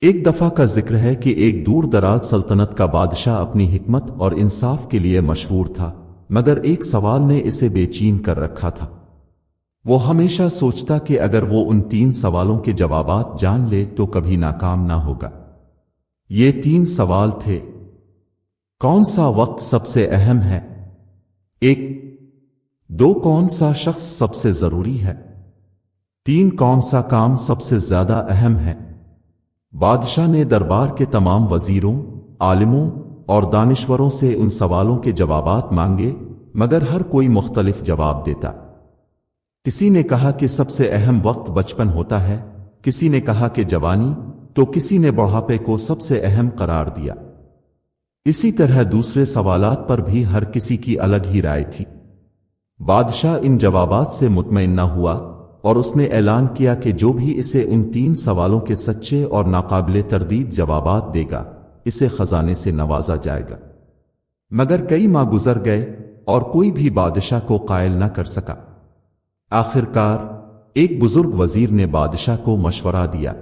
ایک دفعہ کا ذکر ہے کہ ایک دور دراز سلطنت کا بادشاہ اپنی حکمت اور انصاف کے لیے مشہور تھا، مگر ایک سوال نے اسے بے چین کر رکھا تھا۔ وہ ہمیشہ سوچتا کہ اگر وہ ان 3 سوالوں کے جوابات جان لے تو کبھی ناکام نہ ہوگا۔ یہ 3 سوال تھے: کون سا وقت سب سے اہم ہے؟ 1۔ 2۔ کون سا شخص سب سے ضروری ہے؟ 3۔ کون سا کام سب سے زیادہ اہم ہے؟ بادشاہ نے دربار کے تمام وزیروں، عالموں اور دانشوروں سے ان سوالوں کے جوابات مانگے، مگر ہر کوئی مختلف جواب دیتا۔ کسی نے کہا کہ سب سے اہم وقت بچپن ہوتا ہے، کسی نے کہا کہ جوانی، تو کسی نے بڑھاپے کو سب سے اہم قرار دیا۔ اسی طرح دوسرے سوالات پر بھی ہر کسی کی الگ ہی رائے تھی۔ بادشاہ ان جوابات سے مطمئن نہ ہوا اور اس نے اعلان کیا کہ جو بھی اسے ان 3 سوالوں کے سچے اور ناقابل تردید جوابات دے گا، اسے خزانے سے نوازا جائے گا۔ مگر کئی ماہ گزر گئے اور کوئی بھی بادشاہ کو قائل نہ کر سکا۔ آخرکار ایک بزرگ وزیر نے بادشاہ کو مشورہ دیا،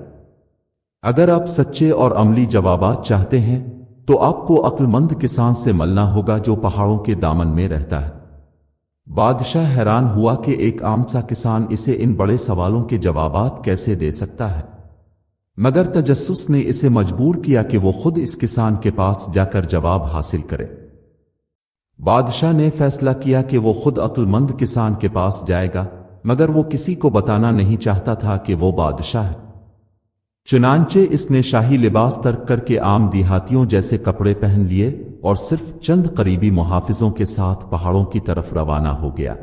اگر آپ سچے اور عملی جوابات چاہتے ہیں تو آپ کو عقل مند کسان سے ملنا ہوگا جو پہاڑوں کے دامن میں رہتا ہے۔ بادشاہ حیران ہوا کہ ایک عام سا کسان اسے ان بڑے سوالوں کے جوابات کیسے دے سکتا ہے، مگر تجسس نے اسے مجبور کیا کہ وہ خود اس کسان کے پاس جا کر جواب حاصل کرے۔ بادشاہ نے فیصلہ کیا کہ وہ خود عقل مند کسان کے پاس جائے گا، مگر وہ کسی کو بتانا نہیں چاہتا تھا کہ وہ بادشاہ ہے۔ چنانچہ اس نے شاہی لباس ترک کر کے عام دیہاتیوں جیسے کپڑے پہن لیے اور صرف چند قریبی محافظوں کے ساتھ پہاڑوں کی طرف روانہ ہو گیا۔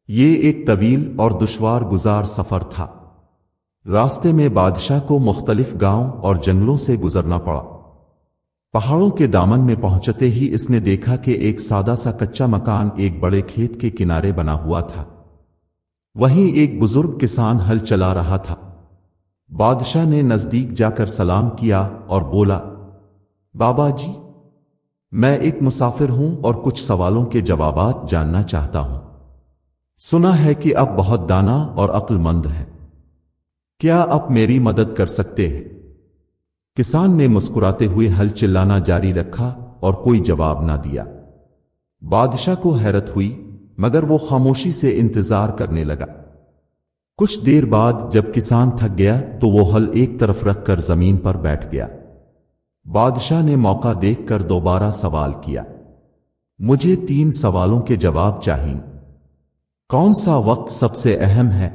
یہ ایک طویل اور دشوار گزار سفر تھا۔ راستے میں بادشاہ کو مختلف گاؤں اور جنگلوں سے گزرنا پڑا۔ پہاڑوں کے دامن میں پہنچتے ہی اس نے دیکھا کہ ایک سادہ سا کچا مکان ایک بڑے کھیت کے کنارے بنا ہوا تھا۔ وہیں ایک بزرگ کسان ہل چلا رہا تھا۔ بادشاہ نے نزدیک جا کر سلام کیا اور بولا، بابا جی، میں ایک مسافر ہوں اور کچھ سوالوں کے جوابات جاننا چاہتا ہوں۔ سنا ہے کہ آپ بہت دانا اور عقل مند ہیں، کیا آپ میری مدد کر سکتے ہیں؟ کسان نے مسکراتے ہوئے ہل چلانا جاری رکھا اور کوئی جواب نہ دیا۔ بادشاہ کو حیرت ہوئی، مگر وہ خاموشی سے انتظار کرنے لگا۔ کچھ دیر بعد جب کسان تھک گیا تو وہ ہل ایک طرف رکھ کر زمین پر بیٹھ گیا۔ بادشاہ نے موقع دیکھ کر دوبارہ سوال کیا، مجھے 3 سوالوں کے جواب چاہیے۔ کون سا وقت سب سے اہم ہے؟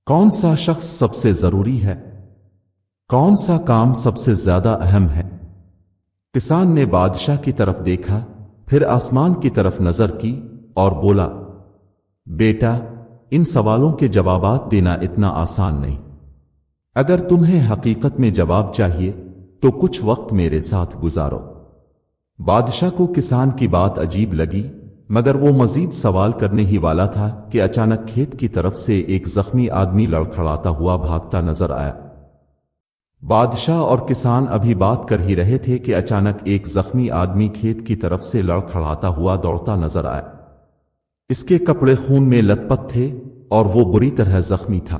کون سا شخص سب سے ضروری ہے؟ کون سا کام سب سے زیادہ اہم ہے؟ کسان نے بادشاہ کی طرف دیکھا، پھر آسمان کی طرف نظر کی اور بولا، بیٹا، ان سوالوں کے جوابات دینا اتنا آسان نہیں۔ اگر تمہیں حقیقت میں جواب چاہیے تو کچھ وقت میرے ساتھ گزارو۔ بادشاہ کو کسان کی بات عجیب لگی، مگر وہ مزید سوال کرنے ہی والا تھا کہ اچانک کھیت کی طرف سے ایک زخمی آدمی لڑکھڑاتا ہوا بھاگتا نظر آیا۔ بادشاہ اور کسان ابھی بات کر ہی رہے تھے کہ اچانک ایک زخمی آدمی کھیت کی طرف سے لڑکھڑاتا ہوا دوڑتا نظر آیا۔ اس کے کپڑے خون میں لت پت تھے اور وہ بری طرح زخمی تھا۔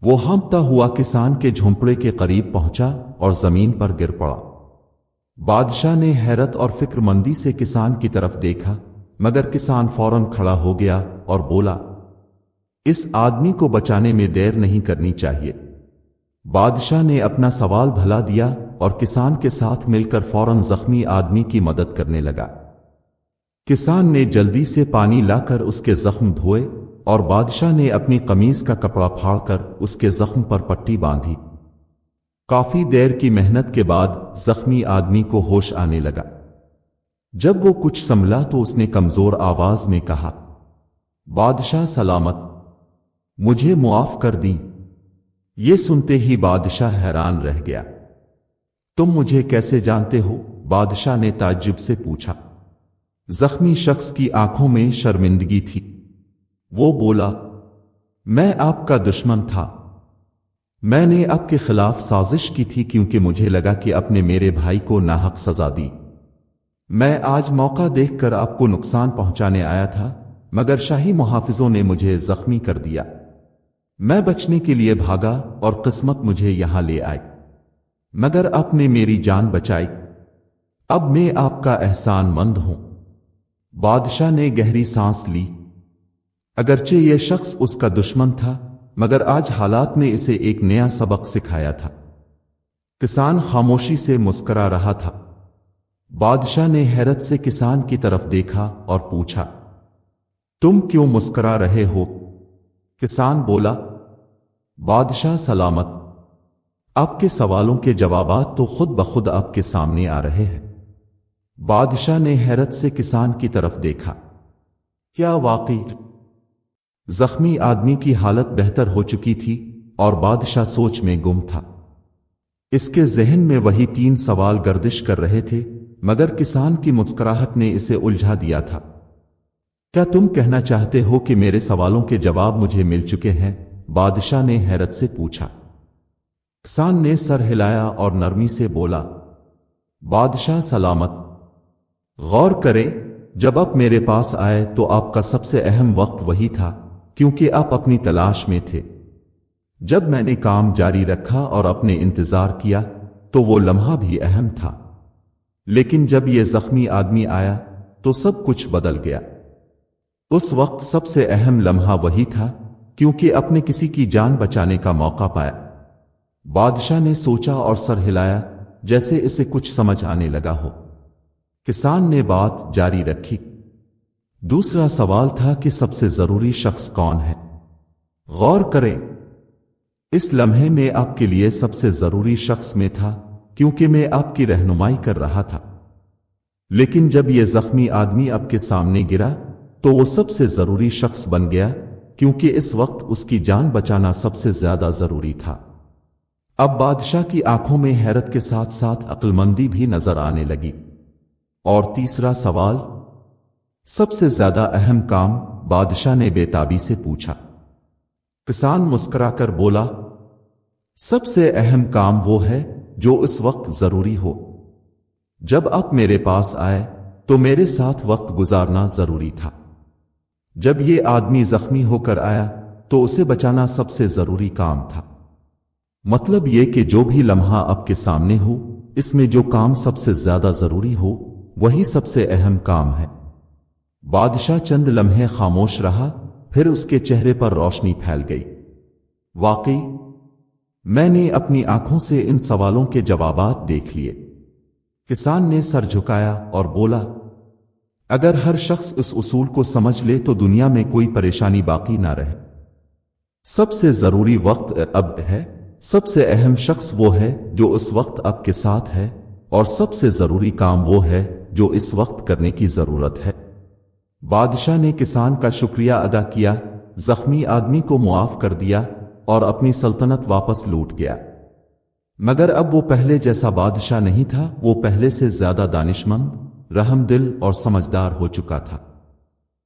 وہ ہانپتا ہوا کسان کے جھونپڑے کے قریب پہنچا اور زمین پر گر پڑا۔ بادشاہ نے حیرت اور فکر مندی سے کسان کی طرف دیکھا، مگر کسان فوراً کھڑا ہو گیا اور بولا، اس آدمی کو بچانے میں دیر نہیں کرنی چاہیے۔ بادشاہ نے اپنا سوال بھلا دیا اور کسان کے ساتھ مل کر فوراً زخمی آدمی کی مدد کرنے لگا۔ کسان نے جلدی سے پانی لا کر اس کے زخم دھوئے اور بادشاہ نے اپنی قمیض کا کپڑا پھاڑ کر اس کے زخم پر پٹی باندھی۔ کافی دیر کی محنت کے بعد زخمی آدمی کو ہوش آنے لگا۔ جب وہ کچھ سنبھلا تو اس نے کمزور آواز میں کہا، بادشاہ سلامت، مجھے معاف کر دیں۔ یہ سنتے ہی بادشاہ حیران رہ گیا۔ تم مجھے کیسے جانتے ہو؟ بادشاہ نے تعجب سے پوچھا۔ زخمی شخص کی آنکھوں میں شرمندگی تھی۔ وہ بولا، میں آپ کا دشمن تھا۔ میں نے آپ کے خلاف سازش کی تھی کیونکہ مجھے لگا کہ آپ نے میرے بھائی کو ناحق سزا دی۔ میں آج موقع دیکھ کر آپ کو نقصان پہنچانے آیا تھا، مگر شاہی محافظوں نے مجھے زخمی کر دیا۔ میں بچنے کے لیے بھاگا اور قسمت مجھے یہاں لے آئی۔ مگر آپ نے میری جان بچائی، اب میں آپ کا احسان مند ہوں۔ بادشاہ نے گہری سانس لی۔ اگرچہ یہ شخص اس کا دشمن تھا، مگر آج حالات نے اسے ایک نیا سبق سکھایا تھا۔ کسان خاموشی سے مسکرا رہا تھا۔ بادشاہ نے حیرت سے کسان کی طرف دیکھا اور پوچھا، تم کیوں مسکرا رہے ہو؟ کسان بولا، بادشاہ سلامت، آپ کے سوالوں کے جوابات تو خود بخود آپ کے سامنے آ رہے ہیں۔ بادشاہ نے حیرت سے کسان کی طرف دیکھا۔ کیا واقعی؟ زخمی آدمی کی حالت بہتر ہو چکی تھی اور بادشاہ سوچ میں گم تھا۔ اس کے ذہن میں وہی 3 سوال گردش کر رہے تھے، مگر کسان کی مسکراہٹ نے اسے الجھا دیا تھا۔ کیا تم کہنا چاہتے ہو کہ میرے سوالوں کے جواب مجھے مل چکے ہیں؟ بادشاہ نے حیرت سے پوچھا۔ کسان نے سر ہلایا اور نرمی سے بولا، بادشاہ سلامت، غور کریں، جب آپ میرے پاس آئے تو آپ کا سب سے اہم وقت وہی تھا، کیونکہ آپ اپنی تلاش میں تھے۔ جب میں نے کام جاری رکھا اور اپنے انتظار کیا تو وہ لمحہ بھی اہم تھا، لیکن جب یہ زخمی آدمی آیا تو سب کچھ بدل گیا۔ اس وقت سب سے اہم لمحہ وہی تھا، کیونکہ اپنے کسی کی جان بچانے کا موقع پایا۔ بادشاہ نے سوچا اور سر ہلایا، جیسے اسے کچھ سمجھ آنے لگا ہو۔ کسان نے بات جاری رکھی۔ دوسرا سوال تھا کہ سب سے ضروری شخص کون ہے؟ غور کریں، اس لمحے میں آپ کے لیے سب سے ضروری شخص میں تھا، کیونکہ میں آپ کی رہنمائی کر رہا تھا۔ لیکن جب یہ زخمی آدمی آپ کے سامنے گرا تو وہ سب سے ضروری شخص بن گیا، کیونکہ اس وقت اس کی جان بچانا سب سے زیادہ ضروری تھا۔ اب بادشاہ کی آنکھوں میں حیرت کے ساتھ ساتھ عقل مندی بھی نظر آنے لگی۔ اور تیسرا سوال، سب سے زیادہ اہم کام؟ بادشاہ نے بے تابی سے پوچھا۔ کسان مسکرا کر بولا، سب سے اہم کام وہ ہے جو اس وقت ضروری ہو۔ جب آپ میرے پاس آئے تو میرے ساتھ وقت گزارنا ضروری تھا۔ جب یہ آدمی زخمی ہو کر آیا تو اسے بچانا سب سے ضروری کام تھا۔ مطلب یہ کہ جو بھی لمحہ آپ کے سامنے ہو، اس میں جو کام سب سے زیادہ ضروری ہو وہی سب سے اہم کام ہے۔ بادشاہ چند لمحے خاموش رہا، پھر اس کے چہرے پر روشنی پھیل گئی۔ واقعی، میں نے اپنی آنکھوں سے ان سوالوں کے جوابات دیکھ لیے۔ کسان نے سر جھکایا اور بولا، اگر ہر شخص اس اصول کو سمجھ لے تو دنیا میں کوئی پریشانی باقی نہ رہے۔ سب سے ضروری وقت اب ہے، سب سے اہم شخص وہ ہے جو اس وقت آپ کے ساتھ ہے، اور سب سے ضروری کام وہ ہے جو اس وقت کرنے کی ضرورت ہے۔ بادشاہ نے کسان کا شکریہ ادا کیا، زخمی آدمی کو معاف کر دیا اور اپنی سلطنت واپس لوٹ گیا۔ مگر اب وہ پہلے جیسا بادشاہ نہیں تھا، وہ پہلے سے زیادہ دانشمند، رحم دل اور سمجھدار ہو چکا تھا۔